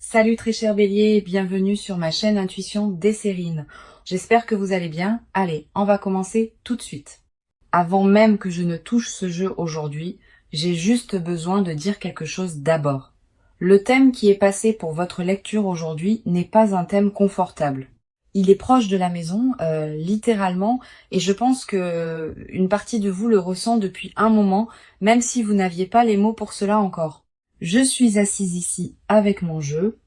Salut très cher Bélier, bienvenue sur ma chaîne Intuition Desserine. J'espère que vous allez bien. Allez, on va commencer tout de suite. Avant même que je ne touche ce jeu aujourd'hui, j'ai juste besoin de dire quelque chose d'abord. Le thème qui est passé pour votre lecture aujourd'hui n'est pas un thème confortable. Il est proche de la maison, littéralement, et je pense que une partie de vous le ressent depuis un moment, même si vous n'aviez pas les mots pour cela encore. Je suis assise ici avec mon jeu,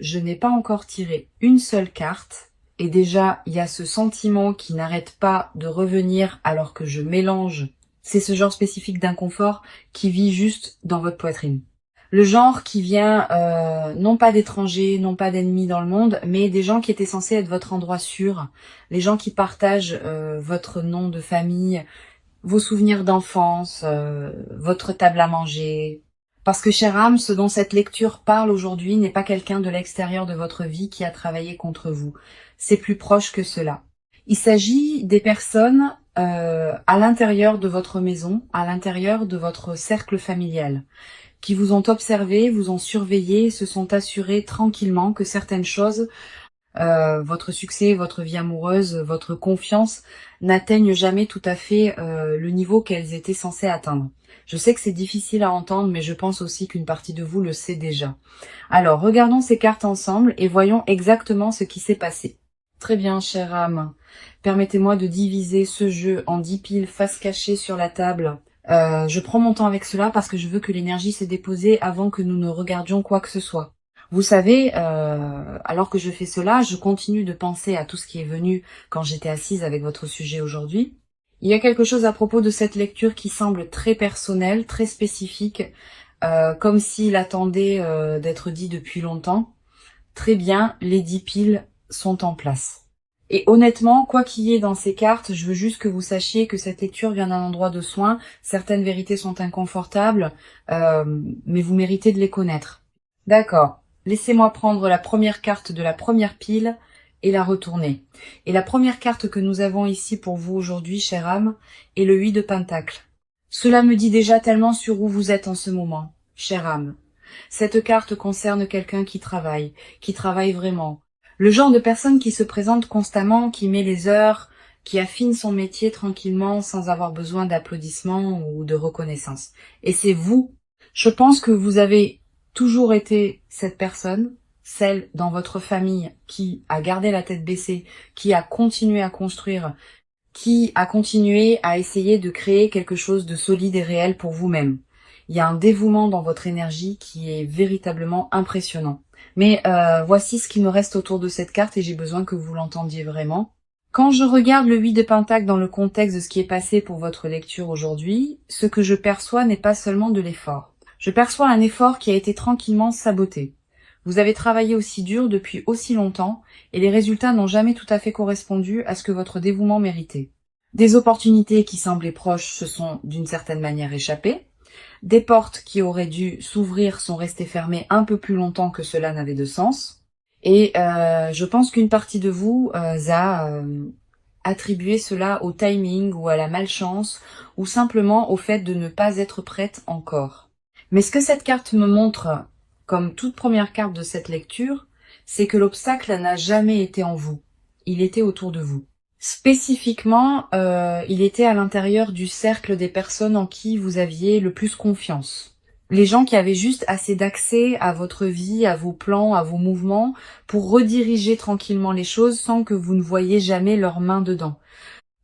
je n'ai pas encore tiré une seule carte, et déjà il y a ce sentiment qui n'arrête pas de revenir alors que je mélange. C'est ce genre spécifique d'inconfort qui vit juste dans votre poitrine. Le genre qui vient non pas d'étrangers, non pas d'ennemis dans le monde, mais des gens qui étaient censés être votre endroit sûr, les gens qui partagent votre nom de famille, vos souvenirs d'enfance, votre table à manger. Parce que, chère âme, ce dont cette lecture parle aujourd'hui n'est pas quelqu'un de l'extérieur de votre vie qui a travaillé contre vous. C'est plus proche que cela. Il s'agit des personnes à l'intérieur de votre maison, à l'intérieur de votre cercle familial, qui vous ont observé, vous ont surveillé, se sont assurés tranquillement que certaines choses, votre succès, votre vie amoureuse, votre confiance n'atteignent jamais tout à fait le niveau qu'elles étaient censées atteindre. Je sais que c'est difficile à entendre, mais je pense aussi qu'une partie de vous le sait déjà. Alors, regardons ces cartes ensemble et voyons exactement ce qui s'est passé. Très bien, chère âme. Permettez-moi de diviser ce jeu en 10 piles face cachée sur la table. Je prends mon temps avec cela parce que je veux que l'énergie s'est déposée avant que nous ne regardions quoi que ce soit. Vous savez, alors que je fais cela, je continue de penser à tout ce qui est venu quand j'étais assise avec votre sujet aujourd'hui. Il y a quelque chose à propos de cette lecture qui semble très personnelle, très spécifique, comme s'il attendait d'être dit depuis longtemps. Très bien, les 10 piles sont en place. Et honnêtement, quoi qu'il y ait dans ces cartes, je veux juste que vous sachiez que cette lecture vient d'un endroit de soin. Certaines vérités sont inconfortables, mais vous méritez de les connaître. D'accord. Laissez-moi prendre la première carte de la première pile et la retourner. Et la première carte que nous avons ici pour vous aujourd'hui, chère âme, est le 8 de Pentacle. Cela me dit déjà tellement sur où vous êtes en ce moment, chère âme. Cette carte concerne quelqu'un qui travaille vraiment. Le genre de personne qui se présente constamment, qui met les heures, qui affine son métier tranquillement sans avoir besoin d'applaudissements ou de reconnaissance. Et c'est vous. Je pense que vous avez toujours été cette personne, celle dans votre famille qui a gardé la tête baissée, qui a continué à construire, qui a continué à essayer de créer quelque chose de solide et réel pour vous-même. Il y a un dévouement dans votre énergie qui est véritablement impressionnant. Mais voici ce qui me reste autour de cette carte et j'ai besoin que vous l'entendiez vraiment. Quand je regarde le 8 de Pentacle dans le contexte de ce qui est passé pour votre lecture aujourd'hui, ce que je perçois n'est pas seulement de l'effort. Je perçois un effort qui a été tranquillement saboté. Vous avez travaillé aussi dur depuis aussi longtemps et les résultats n'ont jamais tout à fait correspondu à ce que votre dévouement méritait. Des opportunités qui semblaient proches se sont d'une certaine manière échappées. Des portes qui auraient dû s'ouvrir sont restées fermées un peu plus longtemps que cela n'avait de sens. Et je pense qu'une partie de vous a attribué cela au timing ou à la malchance ou simplement au fait de ne pas être prête encore. Mais ce que cette carte me montre, comme toute première carte de cette lecture, c'est que l'obstacle n'a jamais été en vous. Il était autour de vous. Spécifiquement, il était à l'intérieur du cercle des personnes en qui vous aviez le plus confiance. Les gens qui avaient juste assez d'accès à votre vie, à vos plans, à vos mouvements, pour rediriger tranquillement les choses sans que vous ne voyiez jamais leurs mains dedans.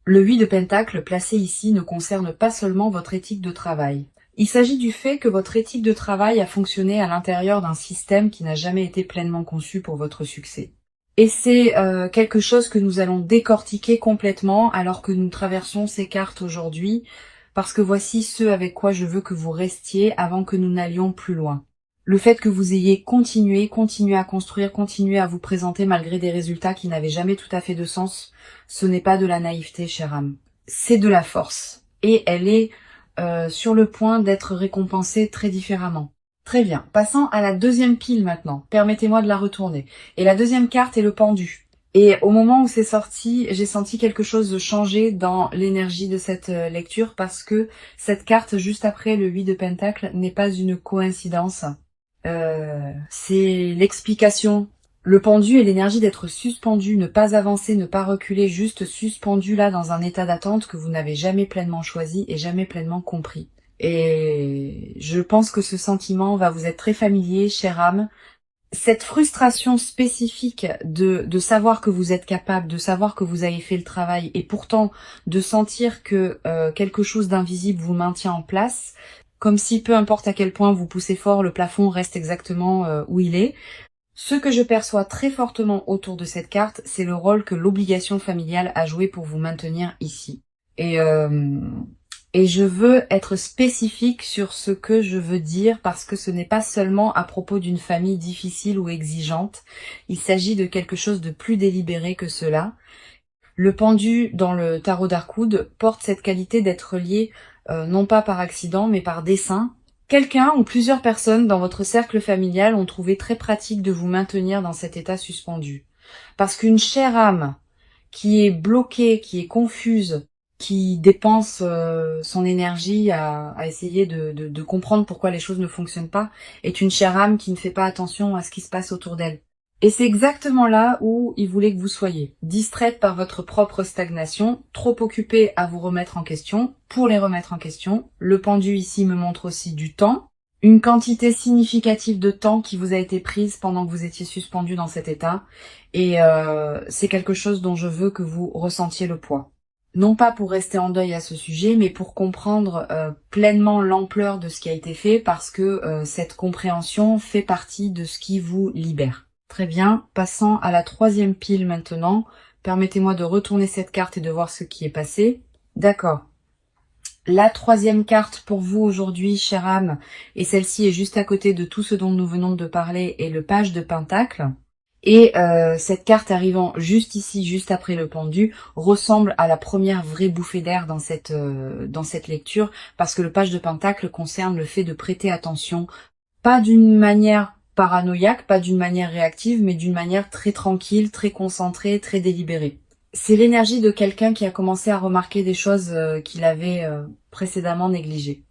Le 8 de Pentacle placé ici ne concerne pas seulement votre éthique de travail. Il s'agit du fait que votre éthique de travail a fonctionné à l'intérieur d'un système qui n'a jamais été pleinement conçu pour votre succès. Et c'est quelque chose que nous allons décortiquer complètement alors que nous traversons ces cartes aujourd'hui, parce que voici ce avec quoi je veux que vous restiez avant que nous n'allions plus loin. Le fait que vous ayez continué à construire, continué à vous présenter malgré des résultats qui n'avaient jamais tout à fait de sens, ce n'est pas de la naïveté, chère âme. C'est de la force. Et elle est sur le point d'être récompensée très différemment. Très bien, passons à la deuxième pile maintenant. Permettez-moi de la retourner. Et la deuxième carte est le pendu. Et au moment où c'est sorti, j'ai senti quelque chose de changer dans l'énergie de cette lecture parce que cette carte juste après le 8 de Pentacle n'est pas une coïncidence. C'est l'explication. Le pendu est l'énergie d'être suspendu, ne pas avancer, ne pas reculer, juste suspendu là dans un état d'attente que vous n'avez jamais pleinement choisi et jamais pleinement compris. Et je pense que ce sentiment va vous être très familier, chère âme. Cette frustration spécifique de savoir que vous êtes capable, de savoir que vous avez fait le travail et pourtant de sentir que quelque chose d'invisible vous maintient en place, comme si peu importe à quel point vous poussez fort, le plafond reste exactement où il est. Ce que je perçois très fortement autour de cette carte, c'est le rôle que l'obligation familiale a joué pour vous maintenir ici. Et, euh, et je veux être spécifique sur ce que je veux dire parce que ce n'est pas seulement à propos d'une famille difficile ou exigeante, il s'agit de quelque chose de plus délibéré que cela. Le pendu dans le tarot d'Arkoud porte cette qualité d'être lié non pas par accident mais par dessein. Quelqu'un ou plusieurs personnes dans votre cercle familial ont trouvé très pratique de vous maintenir dans cet état suspendu. Parce qu'une chère âme qui est bloquée, qui est confuse, qui dépense son énergie à essayer de comprendre pourquoi les choses ne fonctionnent pas, est une chère âme qui ne fait pas attention à ce qui se passe autour d'elle. Et c'est exactement là où il voulait que vous soyez, distraite par votre propre stagnation, trop occupée à vous remettre en question, pour les remettre en question. Le pendu ici me montre aussi du temps, une quantité significative de temps qui vous a été prise pendant que vous étiez suspendu dans cet état, et c'est quelque chose dont je veux que vous ressentiez le poids. Non pas pour rester en deuil à ce sujet, mais pour comprendre pleinement l'ampleur de ce qui a été fait, parce que cette compréhension fait partie de ce qui vous libère. Très bien, passant à la troisième pile maintenant. Permettez-moi de retourner cette carte et de voir ce qui est passé. D'accord. La troisième carte pour vous aujourd'hui, chère âme, et celle-ci est juste à côté de tout ce dont nous venons de parler, est le page de Pentacle. Et cette carte arrivant juste ici, juste après le pendu, ressemble à la première vraie bouffée d'air dans cette lecture, parce que le page de Pentacle concerne le fait de prêter attention, pas d'une manière paranoïaque, pas d'une manière réactive, mais d'une manière très tranquille, très concentrée, très délibérée. C'est l'énergie de quelqu'un qui a commencé à remarquer des choses qu'il avait précédemment négligées.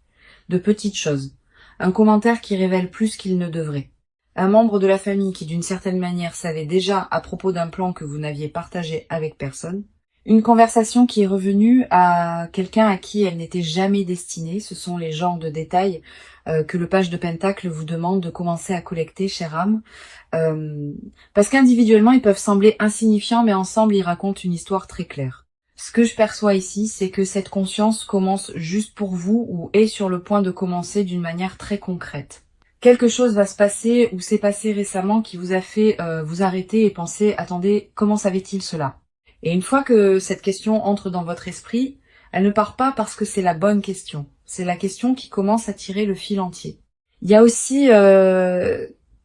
De petites choses. Un commentaire qui révèle plus qu'il ne devrait. Un membre de la famille qui d'une certaine manière savait déjà à propos d'un plan que vous n'aviez partagé avec personne. Une conversation qui est revenue à quelqu'un à qui elle n'était jamais destinée. Ce sont les genres de détails que le page de Pentacle vous demande de commencer à collecter, chère âme. Parce qu'individuellement, ils peuvent sembler insignifiants, mais ensemble, ils racontent une histoire très claire. Ce que je perçois ici, c'est que cette conscience commence juste pour vous ou est sur le point de commencer d'une manière très concrète. Quelque chose va se passer ou s'est passé récemment qui vous a fait vous arrêter et penser « Attendez, comment savait-il cela ?» Et une fois que cette question entre dans votre esprit, elle ne part pas parce que c'est la bonne question. C'est la question qui commence à tirer le fil entier. Il y a aussi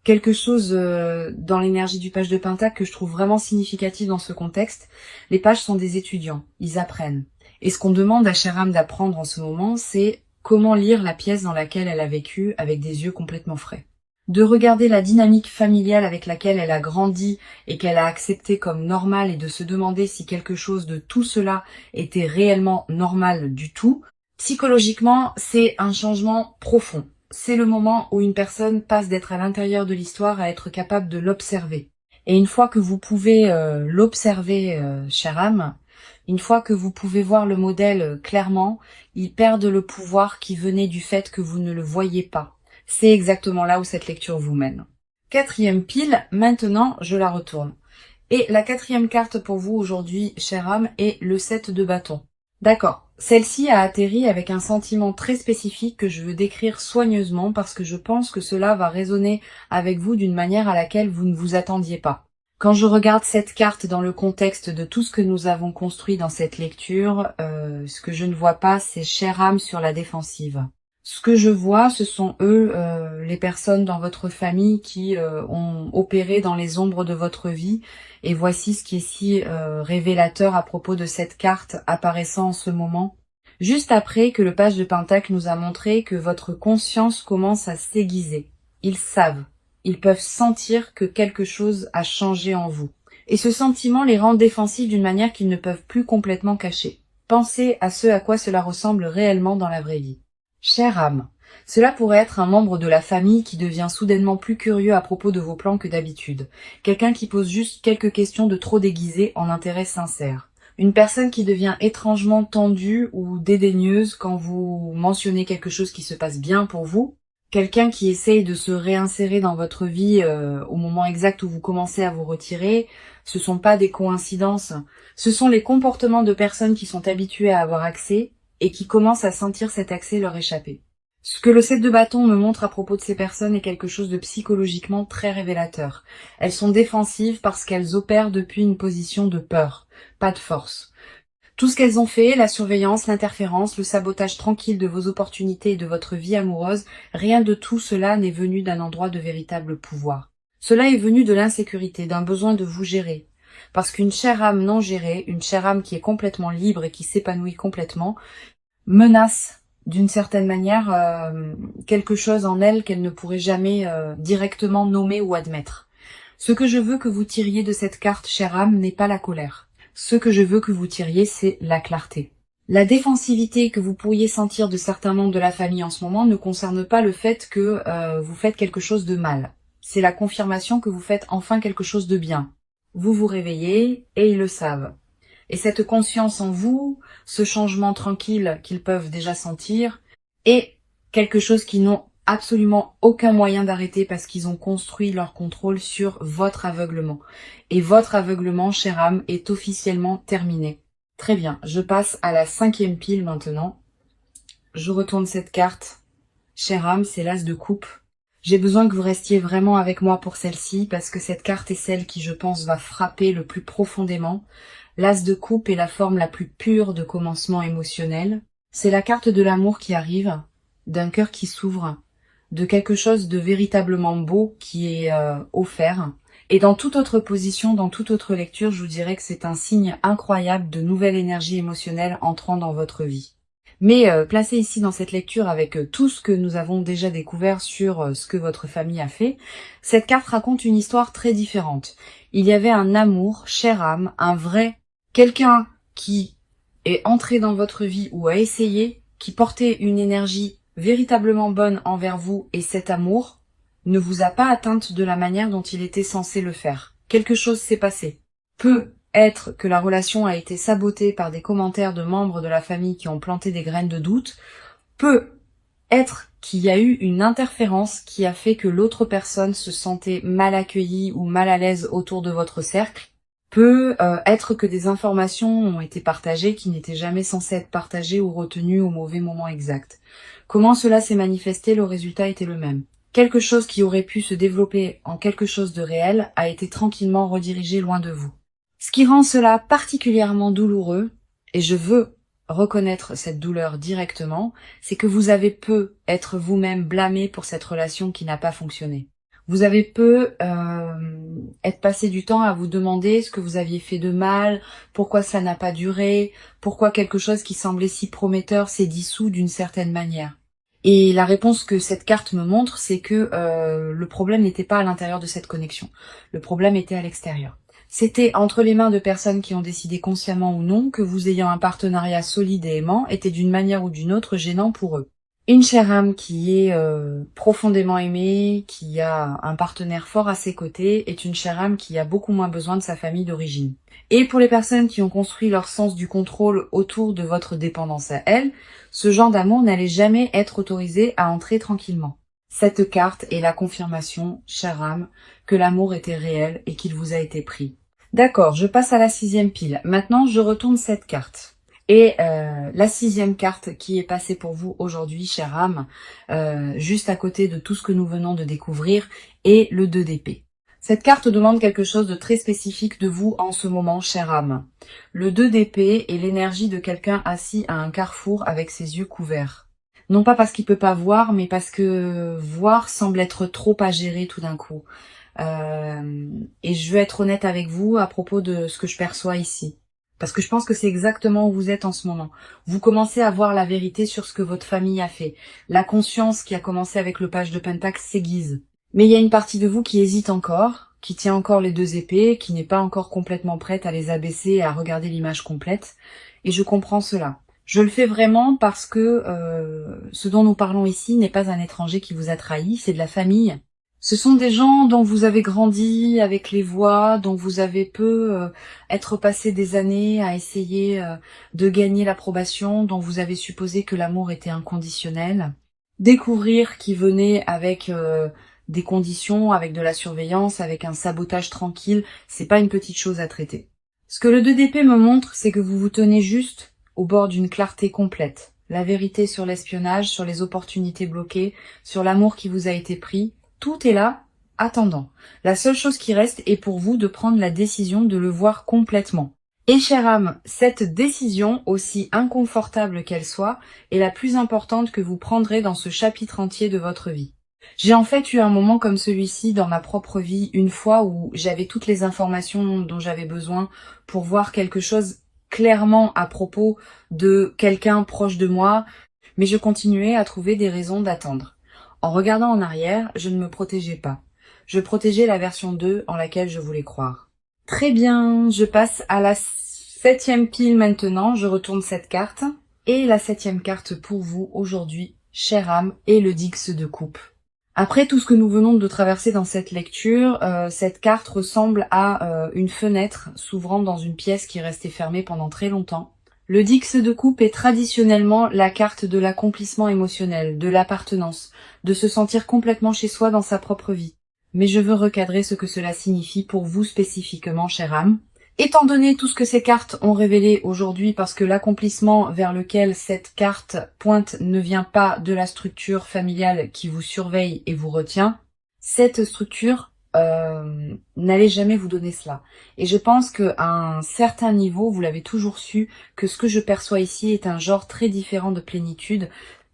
quelque chose dans l'énergie du page de Pentacle que je trouve vraiment significatif dans ce contexte. Les pages sont des étudiants, ils apprennent. Et ce qu'on demande à chère âme d'apprendre en ce moment, c'est comment lire la pièce dans laquelle elle a vécu avec des yeux complètement frais. De regarder la dynamique familiale avec laquelle elle a grandi et qu'elle a accepté comme normale et de se demander si quelque chose de tout cela était réellement normal du tout. Psychologiquement, c'est un changement profond. C'est le moment où une personne passe d'être à l'intérieur de l'histoire à être capable de l'observer. Et une fois que vous pouvez l'observer, chère âme, une fois que vous pouvez voir le modèle clairement, il perd le pouvoir qui venait du fait que vous ne le voyez pas. C'est exactement là où cette lecture vous mène. Quatrième pile, maintenant je la retourne. Et la quatrième carte pour vous aujourd'hui, chère âme, est le 7 de bâton. D'accord. Celle-ci a atterri avec un sentiment très spécifique que je veux décrire soigneusement parce que je pense que cela va résonner avec vous d'une manière à laquelle vous ne vous attendiez pas. Quand je regarde cette carte dans le contexte de tout ce que nous avons construit dans cette lecture, ce que je ne vois pas, c'est chère âme sur la défensive. Ce que je vois, ce sont eux, les personnes dans votre famille qui ont opéré dans les ombres de votre vie. Et voici ce qui est si révélateur à propos de cette carte apparaissant en ce moment. Juste après que le page de Pentacle nous a montré que votre conscience commence à s'aiguiser. Ils savent, ils peuvent sentir que quelque chose a changé en vous. Et ce sentiment les rend défensifs d'une manière qu'ils ne peuvent plus complètement cacher. Pensez à ce à quoi cela ressemble réellement dans la vraie vie. Chère âme, Cela pourrait être un membre de la famille qui devient soudainement plus curieux à propos de vos plans que d'habitude. Quelqu'un qui pose juste quelques questions de trop déguisées en intérêt sincère. Une personne qui devient étrangement tendue ou dédaigneuse quand vous mentionnez quelque chose qui se passe bien pour vous. Quelqu'un qui essaye de se réinsérer dans votre vie au moment exact où vous commencez à vous retirer. Ce sont pas des coïncidences. Ce sont les comportements de personnes qui sont habituées à avoir accès et qui commencent à sentir cet accès leur échapper. Ce que le 7 de bâton me montre à propos de ces personnes est quelque chose de psychologiquement très révélateur. Elles sont défensives parce qu'elles opèrent depuis une position de peur, pas de force. Tout ce qu'elles ont fait, la surveillance, l'interférence, le sabotage tranquille de vos opportunités et de votre vie amoureuse, rien de tout cela n'est venu d'un endroit de véritable pouvoir. Cela est venu de l'insécurité, d'un besoin de vous gérer. Parce qu'une chère âme non gérée, une chère âme qui est complètement libre et qui s'épanouit complètement, menace d'une certaine manière quelque chose en elle qu'elle ne pourrait jamais directement nommer ou admettre. Ce que je veux que vous tiriez de cette carte, chère âme, n'est pas la colère. Ce que je veux que vous tiriez, c'est la clarté. La défensivité que vous pourriez sentir de certains membres de la famille en ce moment ne concerne pas le fait que vous faites quelque chose de mal. C'est la confirmation que vous faites enfin quelque chose de bien. Vous vous réveillez et ils le savent. Et cette conscience en vous, ce changement tranquille qu'ils peuvent déjà sentir, est quelque chose qu'ils n'ont absolument aucun moyen d'arrêter parce qu'ils ont construit leur contrôle sur votre aveuglement. Et votre aveuglement, chère âme, est officiellement terminé. Très bien, je passe à la 5e pile maintenant. Je retourne cette carte. Chère âme, c'est l'as de coupe. J'ai besoin que vous restiez vraiment avec moi pour celle-ci parce que cette carte est celle qui, je pense, va frapper le plus profondément. L'as de coupe est la forme la plus pure de commencement émotionnel. C'est la carte de l'amour qui arrive, d'un cœur qui s'ouvre, de quelque chose de véritablement beau qui est offert. Et dans toute autre position, dans toute autre lecture, je vous dirais que c'est un signe incroyable de nouvelle énergie émotionnelle entrant dans votre vie. Mais placé ici dans cette lecture avec tout ce que nous avons déjà découvert sur ce que votre famille a fait, cette carte raconte une histoire très différente. Il y avait un amour, chère âme, un vrai, quelqu'un qui est entré dans votre vie ou a essayé, qui portait une énergie véritablement bonne envers vous et cet amour ne vous a pas atteinte de la manière dont il était censé le faire. Quelque chose s'est passé. Peut être que la relation a été sabotée par des commentaires de membres de la famille qui ont planté des graines de doute, peut être qu'il y a eu une interférence qui a fait que l'autre personne se sentait mal accueillie ou mal à l'aise autour de votre cercle, peut être que des informations ont été partagées qui n'étaient jamais censées être partagées ou retenues au mauvais moment exact. Comment cela s'est manifesté, le résultat était le même. Quelque chose qui aurait pu se développer en quelque chose de réel a été tranquillement redirigé loin de vous. Ce qui rend cela particulièrement douloureux, et je veux reconnaître cette douleur directement, c'est que vous avez peu être vous-même blâmé pour cette relation qui n'a pas fonctionné. Vous avez peu être passé du temps à vous demander ce que vous aviez fait de mal, pourquoi ça n'a pas duré, pourquoi quelque chose qui semblait si prometteur s'est dissous d'une certaine manière. Et la réponse que cette carte me montre, c'est que le problème n'était pas à l'intérieur de cette connexion. Le problème était à l'extérieur. C'était entre les mains de personnes qui ont décidé consciemment ou non que vous ayant un partenariat solide et aimant était d'une manière ou d'une autre gênant pour eux. Une chère âme qui est profondément aimée, qui a un partenaire fort à ses côtés, est une chère âme qui a beaucoup moins besoin de sa famille d'origine. Et pour les personnes qui ont construit leur sens du contrôle autour de votre dépendance à elle, ce genre d'amour n'allait jamais être autorisé à entrer tranquillement. Cette carte est la confirmation, chère âme, que l'amour était réel et qu'il vous a été pris. D'accord, je passe à la 6e pile. Maintenant, je retourne cette carte. Et la 6e carte qui est passée pour vous aujourd'hui, chère âme, juste à côté de tout ce que nous venons de découvrir, est le 2 d'épée. Cette carte demande quelque chose de très spécifique de vous en ce moment, chère âme. Le 2 d'épée est l'énergie de quelqu'un assis à un carrefour avec ses yeux couverts. Non pas parce qu'il peut pas voir, mais parce que voir semble être trop à gérer tout d'un coup. Et je veux être honnête avec vous à propos de ce que je perçois ici. Parce que je pense que c'est exactement où vous êtes en ce moment. Vous commencez à voir la vérité sur ce que votre famille a fait. La conscience qui a commencé avec le page de Pentacle s'aiguise. Mais il y a une partie de vous qui hésite encore, qui tient encore les 2 épées, qui n'est pas encore complètement prête à les abaisser et à regarder l'image complète. Et je comprends cela. Je le fais vraiment parce que ce dont nous parlons ici n'est pas un étranger qui vous a trahi, c'est de la famille. Ce sont des gens dont vous avez grandi avec les voix, dont vous avez être passé des années à essayer de gagner l'approbation, dont vous avez supposé que l'amour était inconditionnel. Découvrir qui venait avec des conditions, avec de la surveillance, avec un sabotage tranquille, c'est pas une petite chose à traiter. Ce que le 2 d'épée me montre, c'est que vous vous tenez juste au bord d'une clarté complète. La vérité sur l'espionnage, sur les opportunités bloquées, sur l'amour qui vous a été pris, tout est là, attendant. La seule chose qui reste est pour vous de prendre la décision de le voir complètement. Et chère âme, cette décision, aussi inconfortable qu'elle soit, est la plus importante que vous prendrez dans ce chapitre entier de votre vie. J'ai en fait eu un moment comme celui-ci dans ma propre vie, une fois où j'avais toutes les informations dont j'avais besoin pour voir quelque chose clairement à propos de quelqu'un proche de moi, mais je continuais à trouver des raisons d'attendre. En regardant en arrière, je ne me protégeais pas. Je protégeais la version 2 en laquelle je voulais croire. Très bien, je passe à la 7e pile maintenant, je retourne cette carte. Et la 7e carte pour vous aujourd'hui, chère âme, est le Dix de coupe. Après tout ce que nous venons de traverser dans cette lecture, cette carte ressemble à une fenêtre s'ouvrant dans une pièce qui restait fermée pendant très longtemps. Le Dix de coupe est traditionnellement la carte de l'accomplissement émotionnel, de l'appartenance, de se sentir complètement chez soi dans sa propre vie. Mais je veux recadrer ce que cela signifie pour vous spécifiquement, chère âme. Étant donné tout ce que ces cartes ont révélé aujourd'hui, parce que l'accomplissement vers lequel cette carte pointe ne vient pas de la structure familiale qui vous surveille et vous retient, cette structure n'allait jamais vous donner cela. Et je pense qu'à un certain niveau, vous l'avez toujours su, que ce que je perçois ici est un genre très différent de plénitude,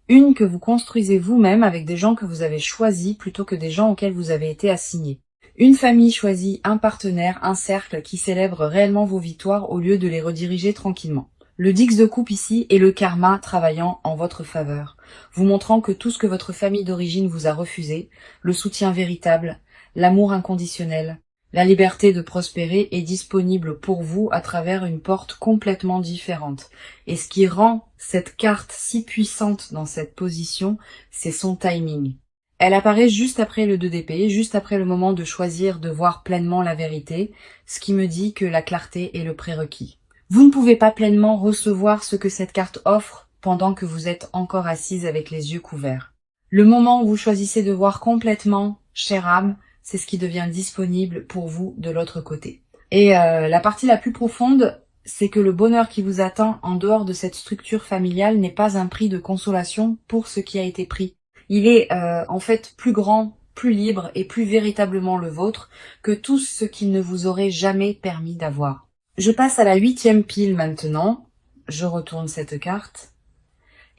une que vous construisez vous-même avec des gens que vous avez choisis plutôt que des gens auxquels vous avez été assignés. Une famille choisit un partenaire, un cercle qui célèbre réellement vos victoires au lieu de les rediriger tranquillement. Le Dix de coupe ici est le karma travaillant en votre faveur, vous montrant que tout ce que votre famille d'origine vous a refusé, le soutien véritable, l'amour inconditionnel, la liberté de prospérer est disponible pour vous à travers une porte complètement différente. Et ce qui rend cette carte si puissante dans cette position, c'est son timing. Elle apparaît juste après le 2 d'épée, juste après le moment de choisir de voir pleinement la vérité, ce qui me dit que la clarté est le prérequis. Vous ne pouvez pas pleinement recevoir ce que cette carte offre pendant que vous êtes encore assise avec les yeux couverts. Le moment où vous choisissez de voir complètement, chère âme, c'est ce qui devient disponible pour vous de l'autre côté. Et la partie la plus profonde, c'est que le bonheur qui vous attend en dehors de cette structure familiale n'est pas un prix de consolation pour ce qui a été pris. Il est en fait plus grand, plus libre et plus véritablement le vôtre que tout ce qu'il ne vous aurait jamais permis d'avoir. Je passe à la 8e pile maintenant. Je retourne cette carte.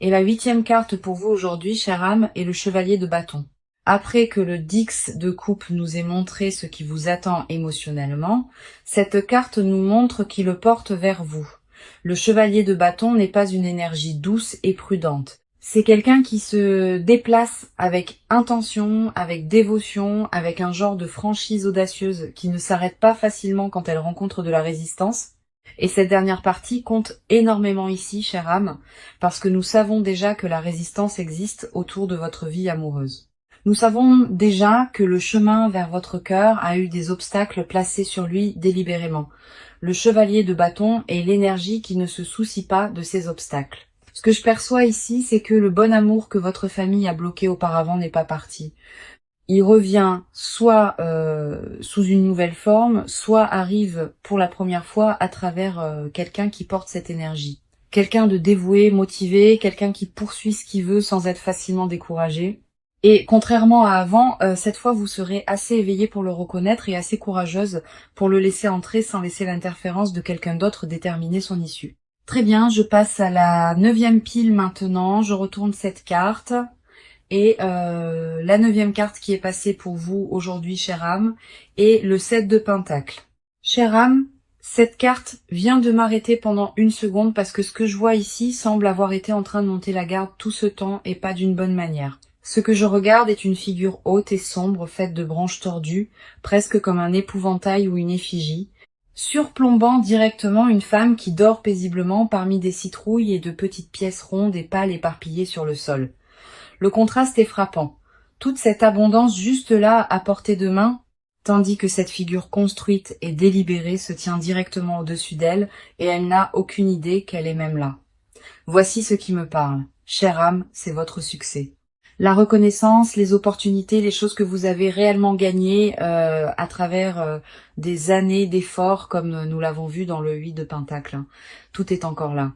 Et la 8e carte pour vous aujourd'hui, chère âme, est le chevalier de bâton. Après que le Dix de coupe nous ait montré ce qui vous attend émotionnellement, cette carte nous montre qui le porte vers vous. Le chevalier de bâton n'est pas une énergie douce et prudente. C'est quelqu'un qui se déplace avec intention, avec dévotion, avec un genre de franchise audacieuse qui ne s'arrête pas facilement quand elle rencontre de la résistance. Et cette dernière partie compte énormément ici, chère âme, parce que nous savons déjà que la résistance existe autour de votre vie amoureuse. Nous savons déjà que le chemin vers votre cœur a eu des obstacles placés sur lui délibérément. Le chevalier de bâton est l'énergie qui ne se soucie pas de ces obstacles. Ce que je perçois ici, c'est que le bon amour que votre famille a bloqué auparavant n'est pas parti. Il revient soit sous une nouvelle forme, soit arrive pour la première fois à travers quelqu'un qui porte cette énergie. Quelqu'un de dévoué, motivé, quelqu'un qui poursuit ce qu'il veut sans être facilement découragé. Et contrairement à avant, cette fois vous serez assez éveillée pour le reconnaître et assez courageuse pour le laisser entrer sans laisser l'interférence de quelqu'un d'autre déterminer son issue. Très bien, je passe à la 9e pile maintenant, je retourne cette carte. Et la 9e carte qui est passée pour vous aujourd'hui, chère âme, est le 7 de Pentacle. Chère âme, cette carte vient de m'arrêter pendant une seconde parce que ce que je vois ici semble avoir été en train de monter la garde tout ce temps et pas d'une bonne manière. Ce que je regarde est une figure haute et sombre faite de branches tordues, presque comme un épouvantail ou une effigie. surplombant directement une femme qui dort paisiblement parmi des citrouilles et de petites pièces rondes et pâles éparpillées sur le sol. Le contraste est frappant. Toute cette abondance juste là à portée de main, tandis que cette figure construite et délibérée se tient directement au-dessus d'elle et elle n'a aucune idée qu'elle est même là. Voici ce qui me parle. Chère âme, c'est votre succès. La reconnaissance, les opportunités, les choses que vous avez réellement gagnées à travers des années d'efforts, comme nous l'avons vu dans le 8 de Pentacle. Tout est encore là.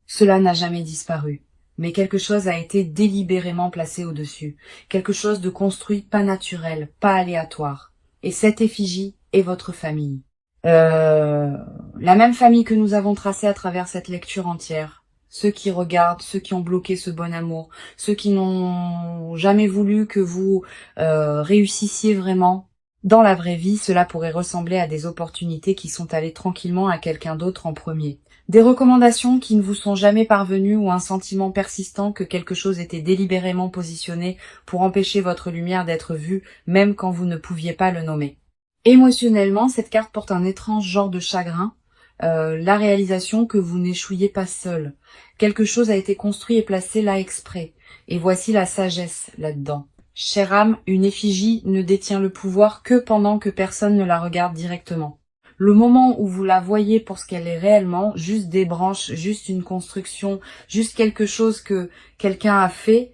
Cela n'a jamais disparu. Mais quelque chose a été délibérément placé au-dessus. Quelque chose de construit, pas naturel, pas aléatoire. Et cette effigie est votre famille. La même famille que nous avons tracée à travers cette lecture entière. Ceux qui regardent, ceux qui ont bloqué ce bon amour, ceux qui n'ont jamais voulu que vous réussissiez vraiment. Dans la vraie vie, cela pourrait ressembler à des opportunités qui sont allées tranquillement à quelqu'un d'autre en premier. Des recommandations qui ne vous sont jamais parvenues ou un sentiment persistant que quelque chose était délibérément positionné pour empêcher votre lumière d'être vue, même quand vous ne pouviez pas le nommer. Émotionnellement, cette carte porte un étrange genre de chagrin, la réalisation que vous n'échouiez pas seul. Quelque chose a été construit et placé là exprès. Et voici la sagesse là-dedans. Chère âme, une effigie ne détient le pouvoir que pendant que personne ne la regarde directement. Le moment où vous la voyez pour ce qu'elle est réellement, juste des branches, juste une construction, juste quelque chose que quelqu'un a fait,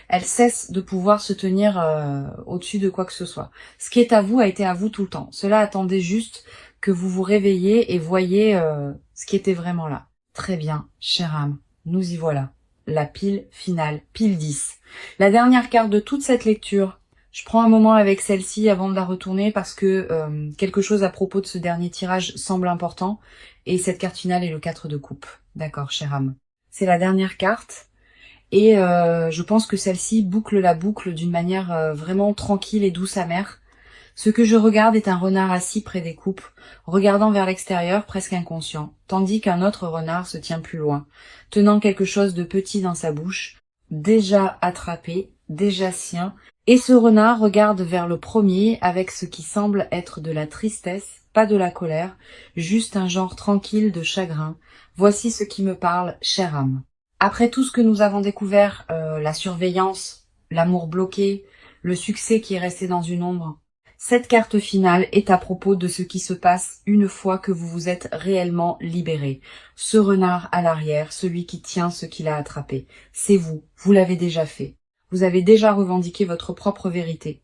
elle cesse de pouvoir se tenir au-dessus de quoi que ce soit. Ce qui est à vous a été à vous tout le temps. Cela attendait juste que vous vous réveillez et voyez ce qui était vraiment là. Très bien, chère âme, nous y voilà. La pile finale, pile 10. La dernière carte de toute cette lecture. Je prends un moment avec celle-ci avant de la retourner parce que quelque chose à propos de ce dernier tirage semble important. Et cette carte finale est le 4 de coupe. D'accord, chère âme. C'est la dernière carte. Et je pense que celle-ci boucle la boucle d'une manière vraiment tranquille et douce amère. Ce que je regarde est un renard assis près des coupes, regardant vers l'extérieur, presque inconscient, tandis qu'un autre renard se tient plus loin, tenant quelque chose de petit dans sa bouche, déjà attrapé, déjà sien, et ce renard regarde vers le premier avec ce qui semble être de la tristesse, pas de la colère, juste un genre tranquille de chagrin. Voici ce qui me parle, chère âme. Après tout ce que nous avons découvert, la surveillance, l'amour bloqué, le succès qui est resté dans une ombre, cette carte finale est à propos de ce qui se passe une fois que vous vous êtes réellement libéré. Ce renard à l'arrière, celui qui tient ce qu'il a attrapé, c'est vous, vous l'avez déjà fait. Vous avez déjà revendiqué votre propre vérité,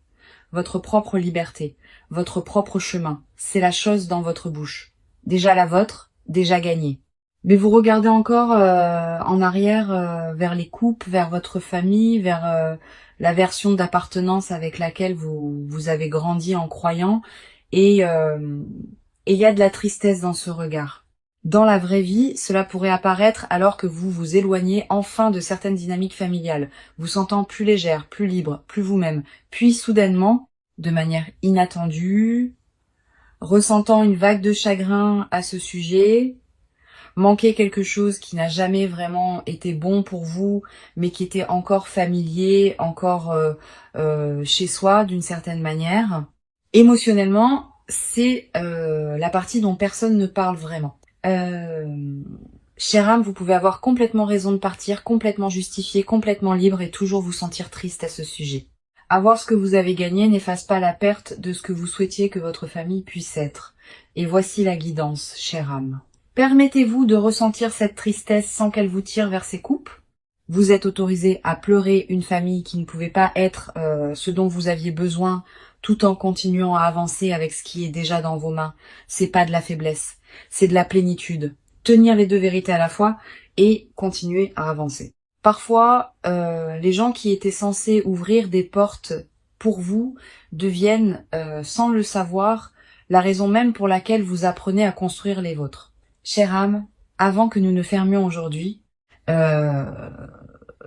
votre propre liberté, votre propre chemin. C'est la chose dans votre bouche. Déjà la vôtre, déjà gagnée. Mais vous regardez encore en arrière vers les coupes, vers votre famille, vers la version d'appartenance avec laquelle vous avez grandi en croyant. Et il y a de la tristesse dans ce regard. Dans la vraie vie, cela pourrait apparaître alors que vous vous éloignez enfin de certaines dynamiques familiales, vous sentant plus légère, plus libre, plus vous-même. Puis soudainement, de manière inattendue, ressentant une vague de chagrin à ce sujet, manquer quelque chose qui n'a jamais vraiment été bon pour vous, mais qui était encore familier, encore chez soi d'une certaine manière. Émotionnellement, c'est la partie dont personne ne parle vraiment. Chère âme, vous pouvez avoir complètement raison de partir, complètement justifié, complètement libre et toujours vous sentir triste à ce sujet. Avoir ce que vous avez gagné n'efface pas la perte de ce que vous souhaitiez que votre famille puisse être. Et voici la guidance, chère âme. Permettez-vous de ressentir cette tristesse sans qu'elle vous tire vers ses coupes. Vous êtes autorisé à pleurer une famille qui ne pouvait pas être ce dont vous aviez besoin, tout en continuant à avancer avec ce qui est déjà dans vos mains. C'est pas de la faiblesse, c'est de la plénitude. Tenir les deux vérités à la fois et continuer à avancer. Parfois, les gens qui étaient censés ouvrir des portes pour vous deviennent, sans le savoir, la raison même pour laquelle vous apprenez à construire les vôtres. Chère âme, avant que nous ne fermions aujourd'hui,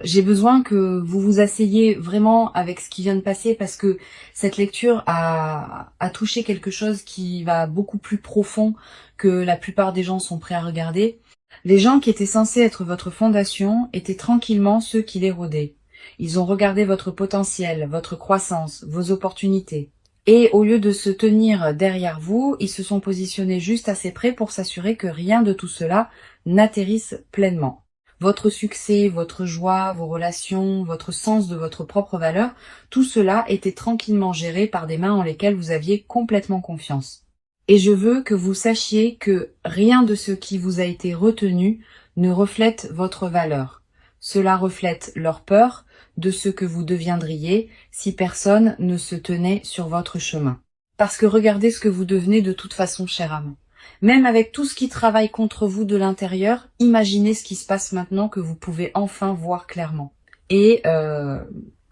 j'ai besoin que vous vous asseyiez vraiment avec ce qui vient de passer parce que cette lecture a touché quelque chose qui va beaucoup plus profond que la plupart des gens sont prêts à regarder. Les gens qui étaient censés être votre fondation étaient tranquillement ceux qui l'érodaient. Ils ont regardé votre potentiel, votre croissance, vos opportunités. Et au lieu de se tenir derrière vous, ils se sont positionnés juste assez près pour s'assurer que rien de tout cela n'atterrisse pleinement. Votre succès, votre joie, vos relations, votre sens de votre propre valeur, tout cela était tranquillement géré par des mains en lesquelles vous aviez complètement confiance. Et je veux que vous sachiez que rien de ce qui vous a été retenu ne reflète votre valeur. Cela reflète leur peur de ce que vous deviendriez si personne ne se tenait sur votre chemin. Parce que regardez ce que vous devenez de toute façon, chère âme. Même avec tout ce qui travaille contre vous de l'intérieur, imaginez ce qui se passe maintenant que vous pouvez enfin voir clairement. Et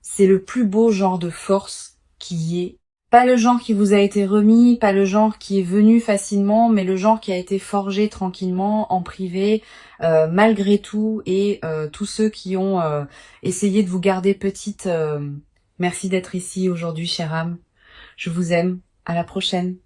c'est le plus beau genre de force qui y ait. Pas le genre qui vous a été remis, pas le genre qui est venu facilement, mais le genre qui a été forgé tranquillement, en privé, malgré tout, et tous ceux qui ont essayé de vous garder petite, merci d'être ici aujourd'hui, chère âme. Je vous aime. À la prochaine.